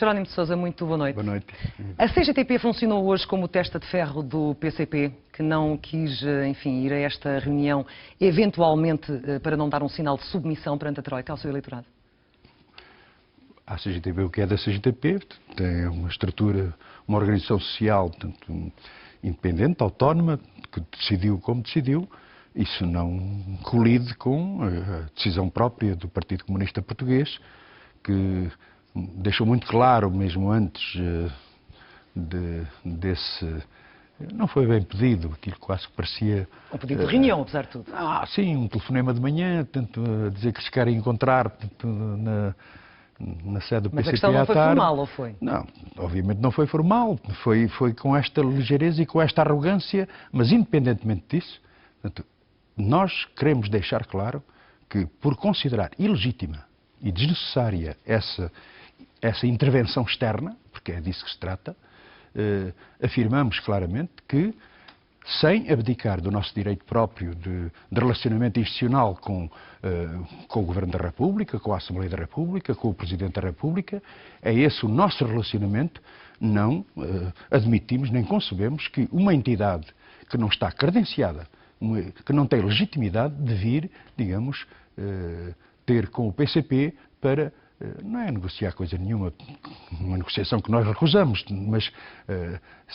Jerónimo de Sousa, muito boa noite. Boa noite. A CGTP funcionou hoje como testa de ferro do PCP, que não quis, enfim, ir a esta reunião, eventualmente para não dar um sinal de submissão perante a Troika ao seu eleitorado? A CGTP, o que é da CGTP, tem uma estrutura, uma organização social, portanto, independente, autónoma, que decidiu como decidiu. Isso não colide com a decisão própria do Partido Comunista Português, que deixou muito claro, mesmo antes desse... Não foi bem pedido, aquilo quase que parecia... Um pedido de reunião, apesar de tudo. Sim, um telefonema de manhã, a dizer que se querem encontrar na sede do PCP à tarde. Mas a questão não foi formal, ou foi? Não, obviamente não foi formal. Foi com esta ligeireza e com esta arrogância, mas independentemente disso, portanto, nós queremos deixar claro que, por considerar ilegítima e desnecessária essa intervenção externa, porque é disso que se trata, afirmamos claramente que, sem abdicar do nosso direito próprio de relacionamento institucional com o Governo da República, com a Assembleia da República, com o Presidente da República, é esse o nosso relacionamento, não admitimos nem concebemos que uma entidade que não está credenciada, que não tem legitimidade de vir, digamos, ter com o PCP para, não é negociar coisa nenhuma, uma negociação que nós recusamos, mas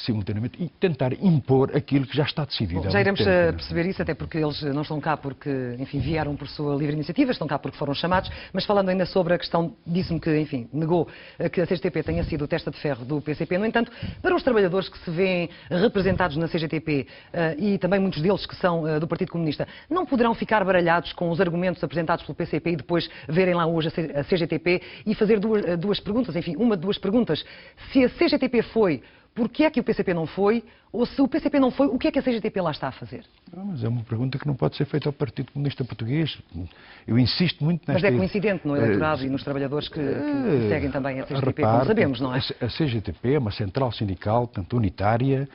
simultaneamente e tentar impor aquilo que já está decidido. Bom, já iremos perceber isso, até porque eles não estão cá porque, enfim, vieram por sua livre iniciativa, estão cá porque foram chamados, mas falando ainda sobre a questão, disse-me que, enfim, negou que a CGTP tenha sido o testa de ferro do PCP. No entanto, para os trabalhadores que se veem representados na CGTP e também muitos deles que são do Partido Comunista, não poderão ficar baralhados com os argumentos apresentados pelo PCP e depois verem lá hoje a CGTP e fazer duas perguntas, enfim, duas perguntas. Se a CGTP foi, porquê é que o PCP não foi? Ou se o PCP não foi, o que é que a CGTP lá está a fazer? Mas é uma pergunta que não pode ser feita ao Partido Comunista Português. Eu insisto muito nesta... Mas é coincidente no eleitorado e nos trabalhadores que seguem também a CGTP, como sabemos, não é? A CGTP é uma central sindical, tanto unitária,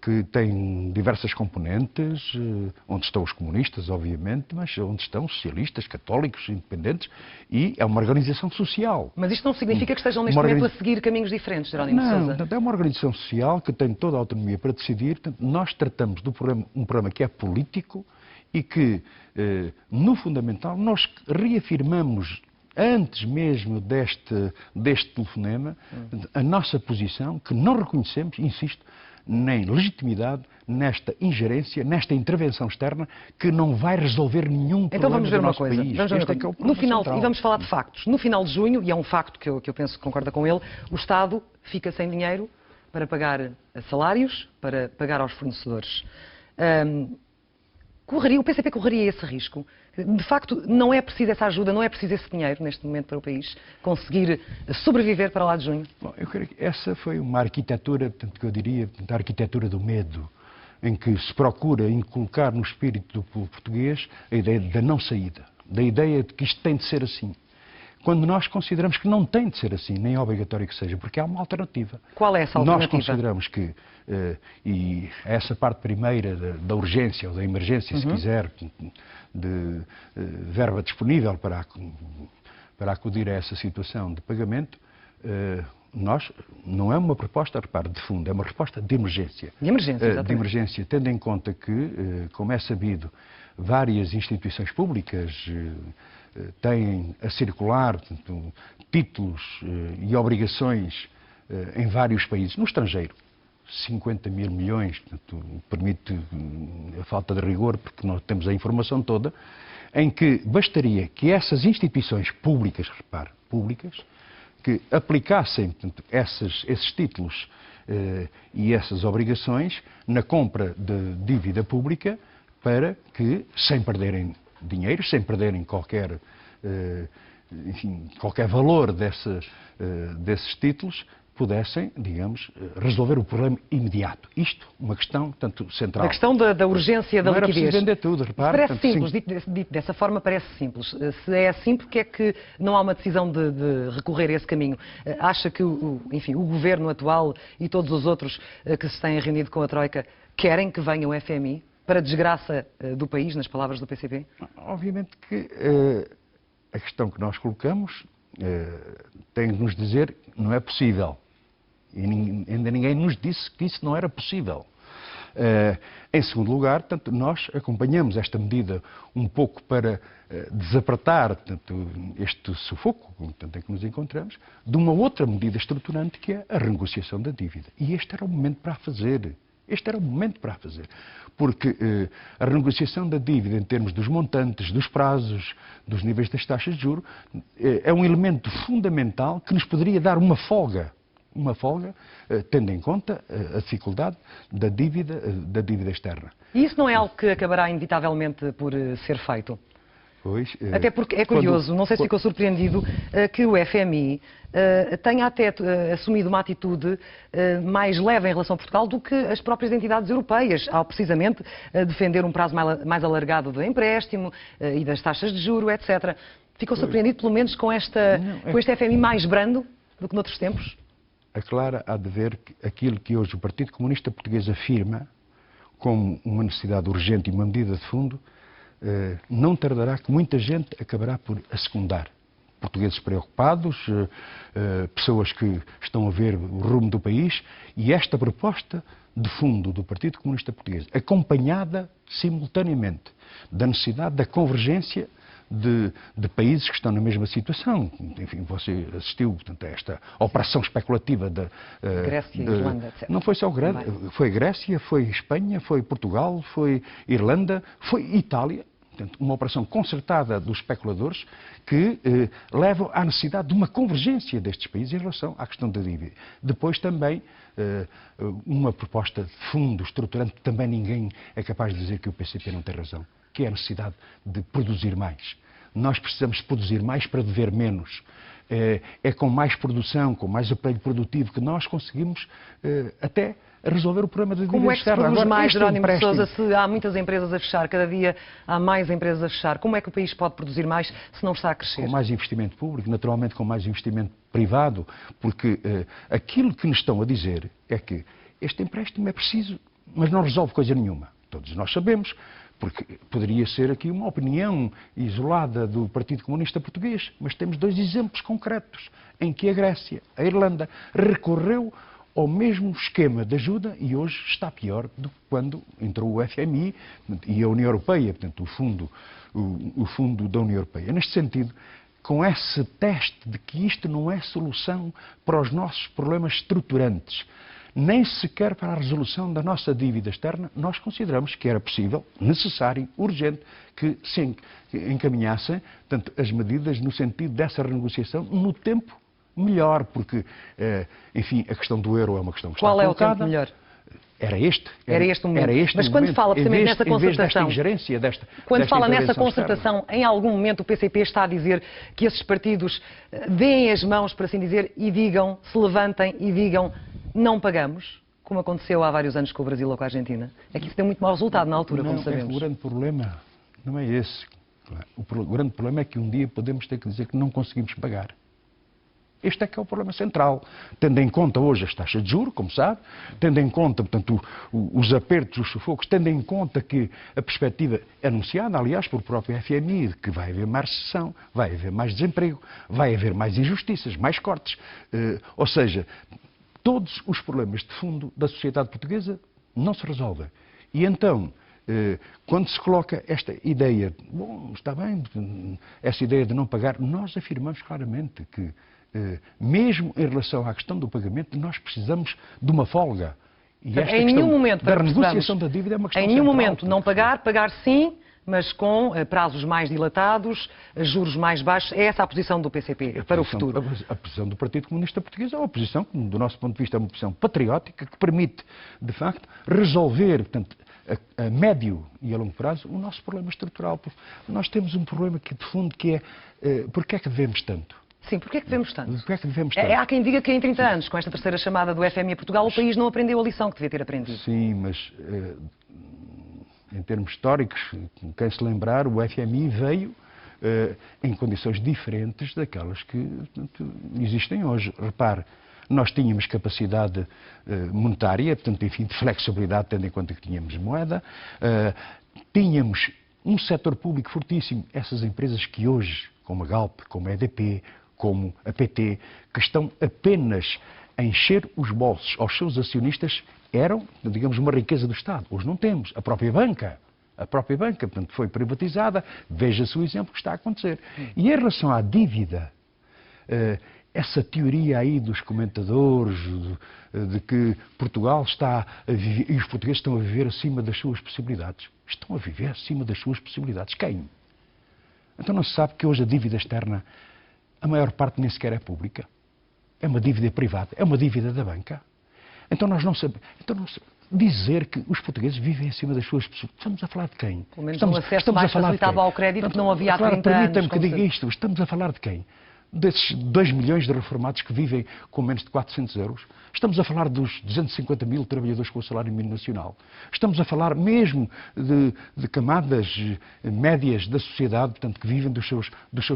que tem diversas componentes, onde estão os comunistas, obviamente, mas onde estão os socialistas, católicos, independentes, e é uma organização social. Mas isto não significa que estejam neste momento a seguir caminhos diferentes, Jerónimo de Sousa? Não, é uma organização social que tem toda a autonomia para decidir. Nós tratamos de um problema que é político e que, no fundamental, nós reafirmamos, antes mesmo deste telefonema, a nossa posição, que não reconhecemos, insisto, nem legitimidade nesta ingerência, nesta intervenção externa, que não vai resolver nenhum problema do nosso país. Vamos ver uma coisa. No final, e vamos falar de factos. No final de junho, e é um facto que eu penso que concorda com ele, o Estado fica sem dinheiro para pagar salários, para pagar aos fornecedores. O PCP correria esse risco? De facto, não é preciso essa ajuda, não é preciso esse dinheiro neste momento para o país conseguir sobreviver para lá de junho? Bom, eu creio que essa foi uma arquitetura, tanto que eu diria, a arquitetura do medo, em que se procura inculcar no espírito do povo português a ideia da não saída, da ideia de que isto tem de ser assim. Quando nós consideramos que não tem de ser assim, nem é obrigatório que seja, porque há uma alternativa. Qual é essa alternativa? Nós consideramos que, e essa parte primeira da urgência ou da emergência, se quiser, de verba disponível para acudir a essa situação de pagamento, não é uma proposta, repare, de fundo, é uma resposta de emergência. De emergência, exatamente. De emergência, tendo em conta que, como é sabido, várias instituições públicas têm a circular, portanto, títulos e obrigações em vários países, no estrangeiro. 50 mil milhões, portanto, permite a falta de rigor, porque nós temos a informação toda, em que bastaria que essas instituições públicas, repare, públicas, que aplicassem, portanto, esses títulos e essas obrigações na compra de dívida pública para que, sem perderem dinheiro, sem perderem qualquer valor desses títulos, pudessem, digamos, resolver o problema imediato. Isto, uma questão, tanto central. A questão da urgência da liquidez. Não era preciso vender tudo, repare. Parece simples, dito dessa forma, parece simples. Se é assim, porque é que não há uma decisão de recorrer a esse caminho? Acha que, enfim, o governo atual e todos os outros que se têm reunido com a Troika querem que venha o FMI para a desgraça do país, nas palavras do PCP? Obviamente que a questão que nós colocamos tem de nos dizer que não é possível. E ainda ninguém nos disse que isso não era possível. Em segundo lugar, portanto, nós acompanhamos esta medida um pouco para desapertar, portanto, este sufoco, portanto, em que nos encontramos, de uma outra medida estruturante que é a renegociação da dívida. E este era o momento para a fazer. Este era o momento para a fazer. Porque a renegociação da dívida em termos dos montantes, dos prazos, dos níveis das taxas de juros, é um elemento fundamental que nos poderia dar uma folga, tendo em conta a dificuldade da dívida externa. E isso não é algo que acabará inevitavelmente por ser feito? Pois, até porque é curioso, não sei se ficou surpreendido, que o FMI tenha até assumido uma atitude mais leve em relação a Portugal do que as próprias entidades europeias, ao precisamente defender um prazo mais alargado do empréstimo e das taxas de juro, etc. Ficou surpreendido, pelo menos, com este FMI mais brando do que noutros tempos? A Clara há de ver que aquilo que hoje o Partido Comunista Português afirma como uma necessidade urgente e uma medida de fundo, não tardará que muita gente acabará por a secundar. Portugueses preocupados, pessoas que estão a ver o rumo do país, e esta proposta de fundo do Partido Comunista Português, acompanhada simultaneamente da necessidade da convergência de países que estão na mesma situação. Enfim, você assistiu, portanto, a esta operação especulativa da Grécia, Irlanda, etc. Não foi só Grécia, foi Grécia, foi Espanha, foi Portugal, foi Irlanda, foi Itália. Portanto, uma operação concertada dos especuladores que leva à necessidade de uma convergência destes países em relação à questão da dívida. Depois também uma proposta de fundo estruturante que também ninguém é capaz de dizer que o PCP não tem razão, que é a necessidade de produzir mais. Nós precisamos de produzir mais para dever menos. É com mais produção, com mais aparelho produtivo que nós conseguimos até resolver o problema da dívida externa. Como é que se produz mais, Jerónimo de Sousa, se há muitas empresas a fechar, cada dia há mais empresas a fechar? Como é que o país pode produzir mais se não está a crescer? Com mais investimento público, naturalmente com mais investimento privado, porque aquilo que nos estão a dizer é que este empréstimo é preciso, mas não resolve coisa nenhuma. Todos nós sabemos, porque poderia ser aqui uma opinião isolada do Partido Comunista Português, mas temos dois exemplos concretos em que a Grécia, a Irlanda, recorreu ao mesmo esquema de ajuda e hoje está pior do que quando entrou o FMI e a União Europeia, portanto, o fundo da União Europeia. Neste sentido, com esse teste de que isto não é solução para os nossos problemas estruturantes, nem sequer para a resolução da nossa dívida externa, nós consideramos que era possível, necessário, urgente, que se encaminhassem, portanto, as medidas no sentido dessa renegociação no tempo melhor, porque, enfim, a questão do euro é uma questão que está colocada. Qual é o tempo melhor? Era este o momento. Mas quando momento, fala precisamente nessa concertação, quando fala nessa concertação, em algum momento o PCP está a dizer que esses partidos deem as mãos, por assim dizer, e digam, se levantem e digam, não pagamos, como aconteceu há vários anos com o Brasil ou com a Argentina? É que isso deu muito mau resultado na altura, como sabemos. O grande problema não é esse. O grande problema é que um dia podemos ter que dizer que não conseguimos pagar. Este é que é o problema central, tendo em conta hoje as taxas de juros, como sabe, tendo em conta, portanto, os apertos, os sufocos, tendo em conta que a perspectiva anunciada, aliás, pelo próprio FMI, de que vai haver mais recessão, vai haver mais desemprego, vai haver mais injustiças, mais cortes, ou seja, todos os problemas de fundo da sociedade portuguesa não se resolvem. E então, quando se coloca esta ideia, bom, está bem, essa ideia de não pagar, nós afirmamos claramente que mesmo em relação à questão do pagamento, nós precisamos de uma folga. E esta em nenhum momento, da renegociação da dívida é uma questão em nenhum central, momento não pagar, pagar sim, mas com prazos mais dilatados, juros mais baixos. É essa a posição do PCP para o futuro? A posição do Partido Comunista Português é uma posição, do nosso ponto de vista, é uma posição patriótica que permite, de facto, resolver, portanto, a médio e a longo prazo, o nosso problema estrutural. Nós temos um problema que, de fundo, que é porque é que devemos tanto? Sim, porquê é que devemos tanto? Porquê é que devemos tanto? Há quem diga que em 30 anos, com esta terceira chamada do FMI a Portugal, o país não aprendeu a lição que devia ter aprendido. Sim, mas em termos históricos, quem se lembrar, o FMI veio em condições diferentes daquelas que portanto, existem hoje. Repare, nós tínhamos capacidade monetária, portanto, enfim, de flexibilidade, tendo em conta que tínhamos moeda, tínhamos um setor público fortíssimo, essas empresas que hoje, como a Galp, como a EDP, como a PT, que estão apenas a encher os bolsos aos seus acionistas, eram, digamos, uma riqueza do Estado. Hoje não temos. A própria banca, portanto, foi privatizada. Veja-se o exemplo que está a acontecer. E em relação à dívida, essa teoria aí dos comentadores de que Portugal está a viver, e os portugueses estão a viver acima das suas possibilidades. Estão a viver acima das suas possibilidades. Quem? Então não se sabe que hoje a dívida externa, a maior parte nem sequer é pública. É uma dívida privada, é uma dívida da banca. Então nós não sabemos. Dizer que os portugueses vivem acima das suas possibilidades. Estamos a falar de quem? Pelo menos um acesso mais facilitado ao crédito que não havia há 30 anos. Permita-me que diga isto. Estamos a falar de quem? Desses 2 milhões de reformados que vivem com menos de 400 euros. Estamos a falar dos 250 mil trabalhadores com o salário mínimo nacional. Estamos a falar mesmo de camadas médias da sociedade, portanto, que vivem dos seus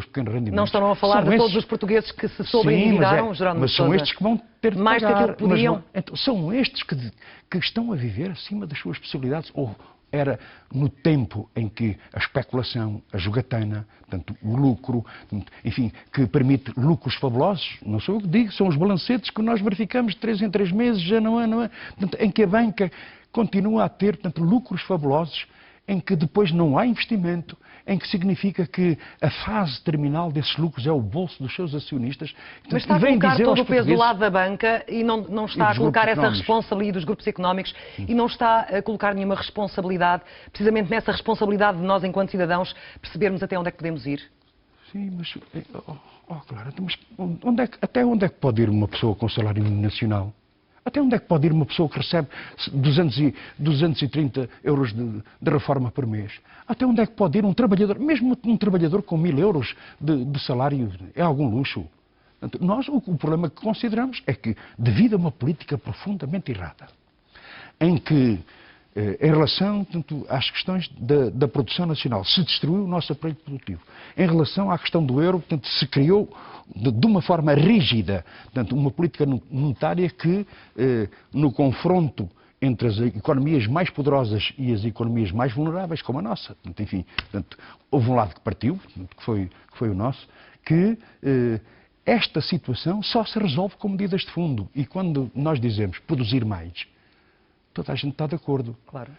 pequenos rendimentos. Não estão a falar de todos os portugueses que se sobreendividaram, Jerónimo de Sousa? Mas são estes que vão ter de pagar. Mais do que aquilo que podiam. Então, são estes que estão a viver acima das suas possibilidades. Ou era no tempo em que a especulação, a jogatana, portanto, o lucro, enfim, que permite lucros fabulosos, não sou eu que digo, são os balancetes que nós verificamos de 3 em 3 meses, já não é, portanto, em que a banca continua a ter, portanto, lucros fabulosos, em que depois não há investimento, em que significa que a fase terminal desses lucros é o bolso dos seus acionistas. Mas está a colocar todo o peso do lado da banca e não está a colocar essa responsabilidade dos grupos económicos e não está a colocar nenhuma responsabilidade, precisamente nessa responsabilidade de nós, enquanto cidadãos, percebermos até onde é que podemos ir? Sim, mas, claro, mas até onde é que pode ir uma pessoa com salário mínimo nacional? Até onde é que pode ir uma pessoa que recebe 230 euros de reforma por mês? Até onde é que pode ir um trabalhador, mesmo um trabalhador com 1000 euros de salário? É algum luxo? Portanto, nós, o problema que consideramos é que, devido a uma política profundamente errada, em que, em relação, portanto, às questões da produção nacional, se destruiu o nosso aparelho produtivo. Em relação à questão do euro, portanto, se criou de uma forma rígida, portanto, uma política monetária que, no confronto entre as economias mais poderosas e as economias mais vulneráveis, como a nossa, portanto, enfim, portanto, houve um lado que partiu, que foi o nosso, que esta situação só se resolve com medidas de fundo. E quando nós dizemos produzir mais, toda a gente está de acordo. Claro.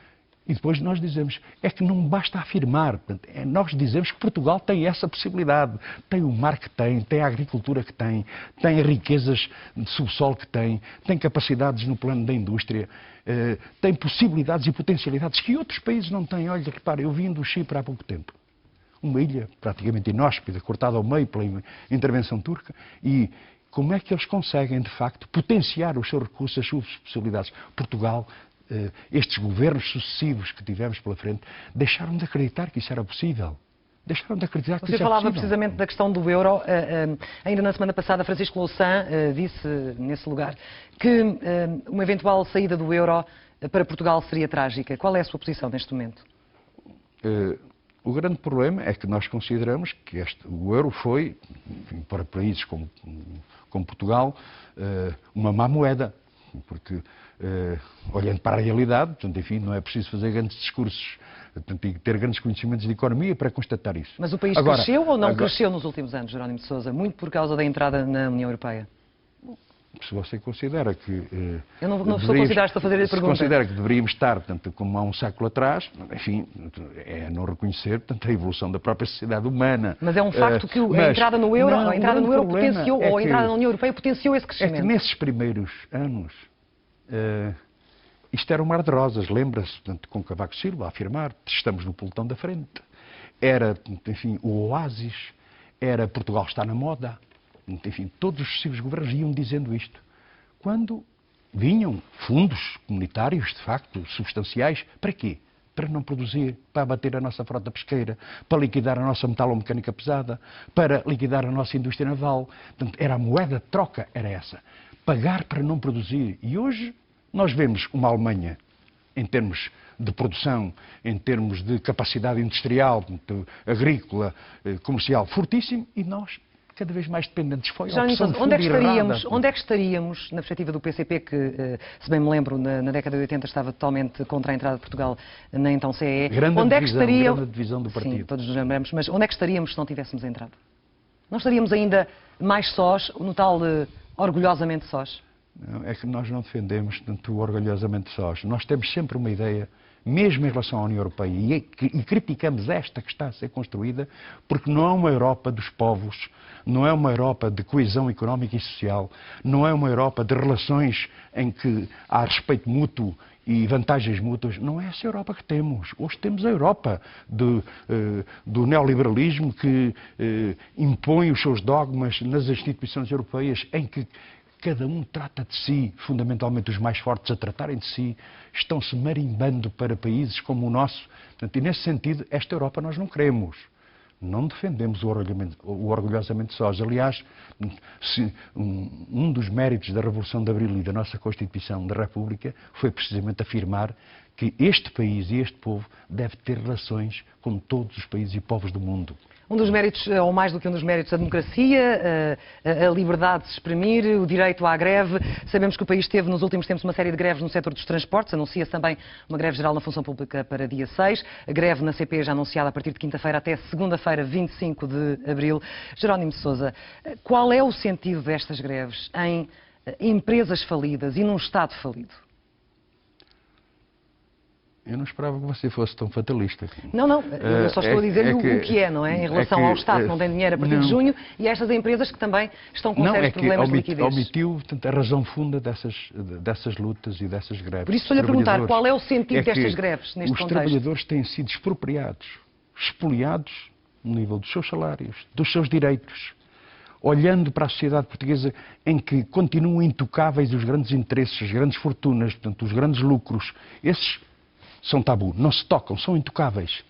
E depois nós dizemos, é que não basta afirmar, nós dizemos que Portugal tem essa possibilidade, tem o mar que tem a agricultura que tem as riquezas de subsolo que tem capacidades no plano da indústria, tem possibilidades e potencialidades que outros países não têm. Olha, repara, eu vim do Chipre há pouco tempo, uma ilha praticamente inóspita, cortada ao meio pela intervenção turca, e como é que eles conseguem, de facto, potenciar os seus recursos, as suas possibilidades? Portugal, estes governos sucessivos que tivemos pela frente, deixaram de acreditar que isso era possível. Deixaram de acreditar que isso era possível. Você falava precisamente da questão do euro. Ainda na semana passada, Francisco Louçã disse, nesse lugar, que uma eventual saída do euro para Portugal seria trágica. Qual é a sua posição neste momento? O grande problema é que nós consideramos que o euro foi, enfim, para países como Portugal, uma má moeda, porque, olhando para a realidade, portanto, enfim, não é preciso fazer grandes discursos, portanto, e ter grandes conhecimentos de economia para constatar isso. Mas o país cresceu ou não cresceu nos últimos anos, Jerónimo de Sousa, muito por causa da entrada na União Europeia? Se você considera que... Eu não estou a considerar, estou a fazer a pergunta. Se considera que deveríamos estar, portanto, como há um século atrás, enfim, é não reconhecer, portanto, a evolução da própria sociedade humana. Mas é um facto que a entrada no euro, potenciou, ou a entrada na União Europeia potenciou esse crescimento. É que nesses primeiros anos, isto era um mar de rosas, lembra-se, portanto, com Cavaco Silva a afirmar, estamos no pelotão da frente. Era, enfim, o oásis, era Portugal está na moda. Enfim, todos os sucessivos governos iam dizendo isto. Quando vinham fundos comunitários, de facto, substanciais, para quê? Para não produzir, para abater a nossa frota pesqueira, para liquidar a nossa metalomecânica pesada, para liquidar a nossa indústria naval. Portanto, era a moeda de troca, era essa. Pagar para não produzir. E hoje nós vemos uma Alemanha, em termos de produção, em termos de capacidade industrial, agrícola, comercial, fortíssimo, e nós cada vez mais dependentes. Foi a opção de onde é que estaríamos, na perspectiva do PCP, que, se bem me lembro, na década de 80 estava totalmente contra a entrada de Portugal na então CE. Grande divisão do partido. Sim, todos nos lembramos, mas onde é que estaríamos se não tivéssemos entrado? Não estaríamos ainda mais sós, no tal orgulhosamente sós? Não, é que nós não defendemos tanto orgulhosamente sós. Nós temos sempre uma ideia, mesmo em relação à União Europeia, e criticamos esta que está a ser construída, porque não é uma Europa dos povos, não é uma Europa de coesão económica e social, não é uma Europa de relações em que há respeito mútuo e vantagens mútuas. Não é essa Europa que temos. Hoje temos a Europa do neoliberalismo que impõe os seus dogmas nas instituições europeias, em que cada um trata de si, fundamentalmente os mais fortes a tratarem de si, estão-se marimbando para países como o nosso. Portanto, e nesse sentido, esta Europa nós não queremos. Não defendemos o orgulhosamente sós. Aliás, um dos méritos da Revolução de Abril e da nossa Constituição da República foi precisamente afirmar que este país e este povo deve ter relações com todos os países e povos do mundo. Um dos méritos, ou mais do que um dos méritos, a democracia, a liberdade de se exprimir, o direito à greve. Sabemos que o país teve nos últimos tempos uma série de greves no setor dos transportes. Anuncia-se também uma greve geral na função pública para dia 6. A greve na CP já anunciada a partir de quinta-feira até segunda-feira, 25 de abril. Jerónimo de Sousa, qual é o sentido destas greves em empresas falidas e num Estado falido? Eu não esperava que você fosse tão fatalista. Não, eu só estou a dizer-lhe o que é, não é? Em relação ao Estado que não tem dinheiro a partir de junho e a estas empresas que também estão com sérios problemas de liquidez. Omitiu, portanto, a razão funda dessas lutas e dessas greves. Por isso estou-lhe a perguntar qual é o sentido destas greves neste contexto. Os trabalhadores têm sido expropriados, expoliados no nível dos seus salários, dos seus direitos, olhando para a sociedade portuguesa em que continuam intocáveis os grandes interesses, as grandes fortunas, portanto, os grandes lucros. Esses são tabu, não se tocam, são intocáveis.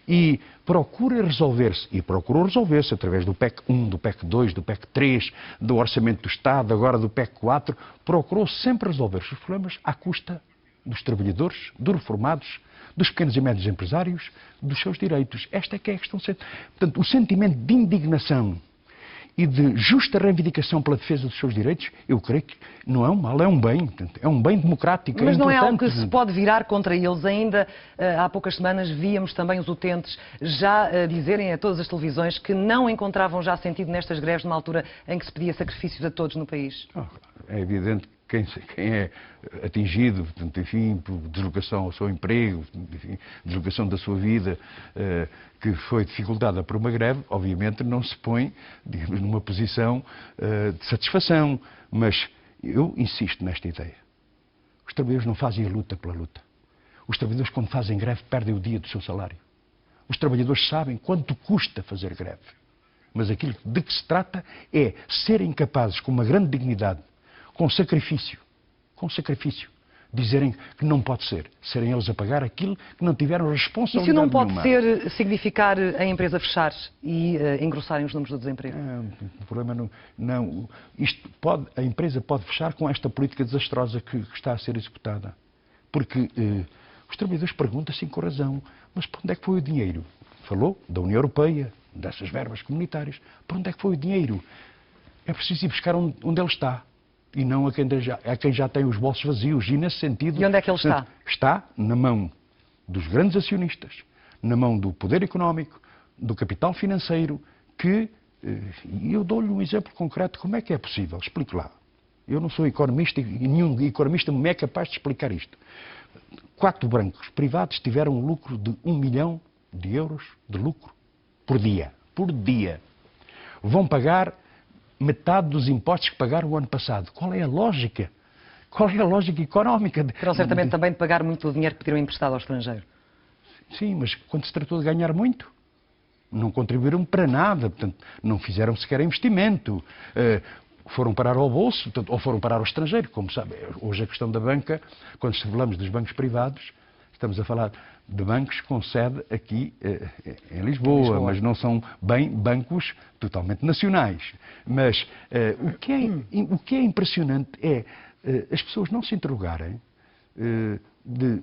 E procura resolver-se, e procurou resolver-se através do PEC 1, do PEC 2, do PEC 3, do Orçamento do Estado, agora do PEC 4, procurou sempre resolver os problemas à custa dos trabalhadores, dos reformados, dos pequenos e médios empresários, dos seus direitos. Esta é que é a questão. Portanto, o sentimento de indignação e de justa reivindicação pela defesa dos seus direitos, eu creio que não é um mal, é um bem. Portanto, é um bem democrático. Mas não é algo que se pode virar contra eles. Ainda há poucas semanas víamos também os utentes já dizerem a todas as televisões que não encontravam já sentido nestas greves numa altura em que se pedia sacrifícios a todos no país. É evidente que quem é atingido, portanto, enfim, por deslocação ao seu emprego, enfim, deslocação da sua vida, que foi dificultada por uma greve, obviamente não se põe, digamos, numa posição de satisfação. Mas eu insisto nesta ideia. Os trabalhadores não fazem a luta pela luta. Os trabalhadores, quando fazem greve, perdem o dia do seu salário. Os trabalhadores sabem quanto custa fazer greve. Mas aquilo de que se trata é serem capazes, com uma grande dignidade, com sacrifício, dizerem que não pode ser. Serem eles a pagar aquilo que não tiveram responsabilidade nenhuma. E se não pode nenhuma. significar a empresa fechar e engrossarem os números do desemprego? O problema não. A empresa pode fechar com esta política desastrosa que está a ser executada. Porque os trabalhadores perguntam-se com razão, mas para onde é que foi o dinheiro? Falou da União Europeia, dessas verbas comunitárias. Para onde é que foi o dinheiro? É preciso ir buscar onde ele está. E não a quem já tem os bolsos vazios. E nesse sentido... E onde é que ele está? Está na mão dos grandes acionistas, na mão do poder económico, do capital financeiro, que... E eu dou-lhe um exemplo concreto. Como é que é possível? Explico lá. Eu não sou economista e nenhum economista me é capaz de explicar isto. 4 bancos privados tiveram um lucro de 1 milhão de euros de lucro por dia. Por dia. Vão pagar metade dos impostos que pagaram o ano passado. Qual é a lógica? Qual é a lógica económica? Terão certamente também de pagar muito o dinheiro que pediram emprestado ao estrangeiro. Sim, mas quando se tratou de ganhar muito, não contribuíram para nada, portanto, não fizeram sequer investimento. Foram parar ao bolso, portanto, ou foram parar ao estrangeiro. Como sabe, hoje a questão da banca, quando falamos dos bancos privados, estamos a falar de bancos com sede aqui em Lisboa, mas não são bem bancos totalmente nacionais. Mas o que é impressionante é as pessoas não se interrogarem de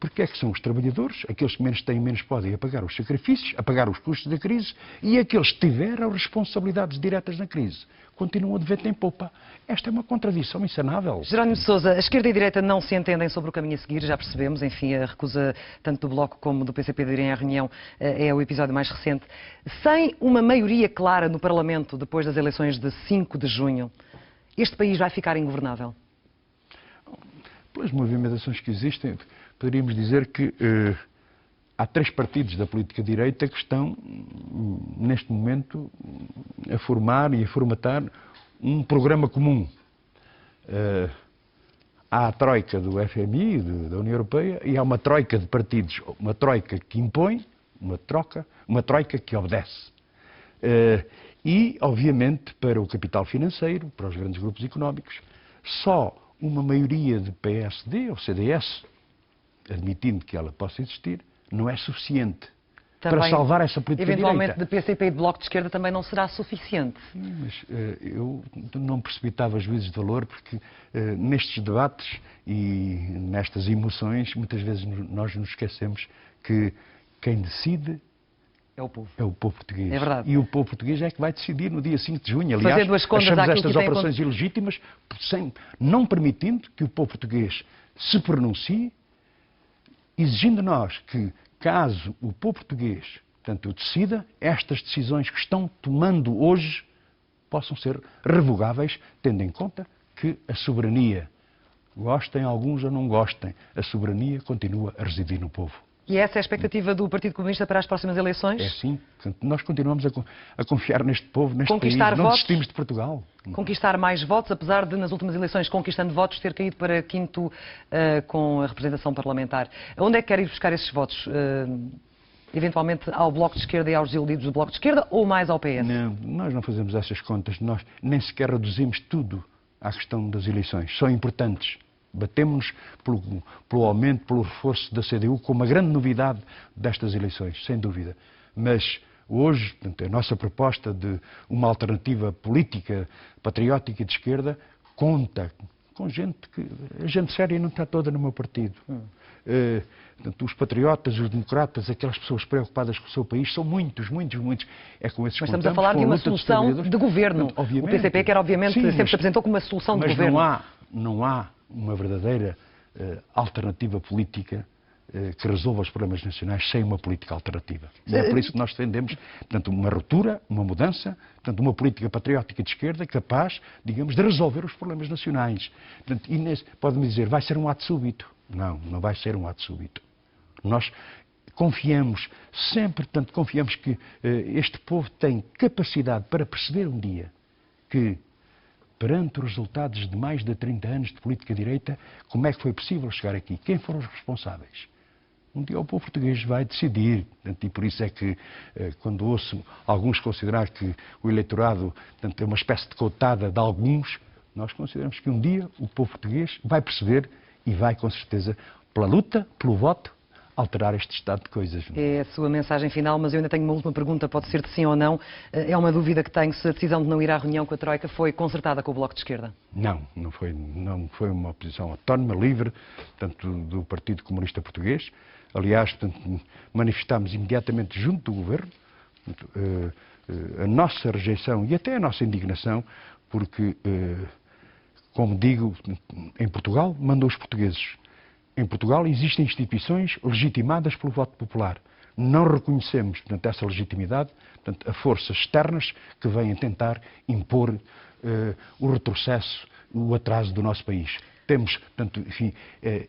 Porque é que são os trabalhadores, aqueles que menos têm, menos podem, a pagar os sacrifícios, a pagar os custos da crise, e aqueles que tiveram responsabilidades diretas na crise continuam a dever em poupa. Esta é uma contradição insanável. Jerónimo de Sousa, a esquerda e a direita não se entendem sobre o caminho a seguir, já percebemos, enfim, a recusa tanto do Bloco como do PCP de irem à reunião é o episódio mais recente. Sem uma maioria clara no Parlamento depois das eleições de 5 de junho, este país vai ficar ingovernável? Pelas movimentações que existem, poderíamos dizer que há 3 partidos da política direita que estão, neste momento, a formar e a formatar um programa comum. Há a troika do FMI, da União Europeia, e há uma troika de partidos, uma troika que impõe, uma troika que obedece. E, obviamente, para o capital financeiro, para os grandes grupos económicos, só uma maioria de PSD ou CDS, admitindo que ela possa existir, não é suficiente também, para salvar essa política eventualmente, direita. de PCP e de Bloco de Esquerda também não será suficiente. Mas eu não precipitava juízes de valor porque nestes debates e nestas emoções, muitas vezes nós nos esquecemos que quem decide é o povo. É o povo português. É verdade. E o povo português é que vai decidir no dia 5 de junho. Aliás, fazendo as contas achamos àquilo estas que tem operações ilegítimas, não permitindo que o povo português se pronuncie, exigindo nós que, caso o povo português, portanto, o decida, estas decisões que estão tomando hoje possam ser revogáveis, tendo em conta que a soberania, gostem alguns ou não gostem, a soberania continua a residir no povo. E essa é a expectativa do Partido Comunista para as próximas eleições? É sim. Portanto, nós continuamos a confiar neste povo, neste país. Não desistimos de Portugal. Conquistar mais votos, apesar de, nas últimas eleições, conquistando votos, ter caído para quinto com a representação parlamentar. Onde é que quer ir buscar esses votos? Eventualmente ao Bloco de Esquerda e aos desiludidos do Bloco de Esquerda ou mais ao PS? Não, nós não fazemos essas contas. Nós nem sequer reduzimos tudo à questão das eleições. São importantes. Batemos pelo aumento, pelo reforço da CDU, como uma grande novidade destas eleições, sem dúvida. Mas hoje, portanto, a nossa proposta de uma alternativa política, patriótica e de esquerda, conta com gente que... A gente séria não está toda no meu partido. Portanto, os patriotas, os democratas, aquelas pessoas preocupadas com o seu país, são muitos. É com esses. Mas estamos a falar de uma solução de governo. Portanto, o PCP quer, obviamente, sim, sempre se apresentou como uma solução de governo. Mas não há uma verdadeira alternativa política que resolva os problemas nacionais sem uma política alternativa. E é por isso que nós defendemos, portanto, uma ruptura, uma mudança, portanto, uma política patriótica de esquerda capaz, digamos, de resolver os problemas nacionais. Portanto, pode-me dizer, vai ser um ato súbito? Não vai ser um ato súbito. Nós confiamos, sempre, portanto, confiamos que este povo tem capacidade para perceber um dia que, perante os resultados de mais de 30 anos de política direita, como é que foi possível chegar aqui? Quem foram os responsáveis? Um dia o povo português vai decidir. Portanto, e por isso é que, quando ouço alguns considerar que o eleitorado, portanto, é uma espécie de cotada de alguns, nós consideramos que um dia o povo português vai perceber e vai, com certeza, pela luta, pelo voto, alterar este estado de coisas. É a sua mensagem final, mas eu ainda tenho uma última pergunta, pode ser de sim ou não. É uma dúvida que tenho se a decisão de não ir à reunião com a Troika foi concertada com o Bloco de Esquerda. Não foi uma posição autónoma, livre, portanto, do Partido Comunista Português. Aliás, portanto, manifestámos imediatamente junto do Governo a nossa rejeição e até a nossa indignação, porque, como digo, em Portugal mandam os portugueses. Em Portugal existem instituições legitimadas pelo voto popular. Não reconhecemos, portanto, essa legitimidade, portanto, a forças externas que vêm tentar impor o retrocesso, o atraso do nosso país. Temos, portanto, enfim,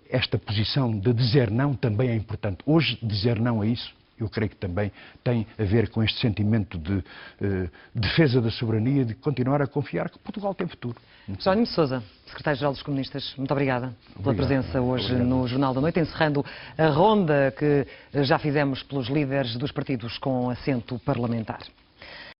esta posição de dizer não também é importante. Hoje, dizer não a isso, eu creio que também tem a ver com este sentimento de defesa da soberania, de continuar a confiar que Portugal tem futuro. Jerónimo de Sousa, Secretário-Geral dos Comunistas, muito obrigada pela presença hoje no Jornal da Noite, encerrando a ronda que já fizemos pelos líderes dos partidos com assento parlamentar.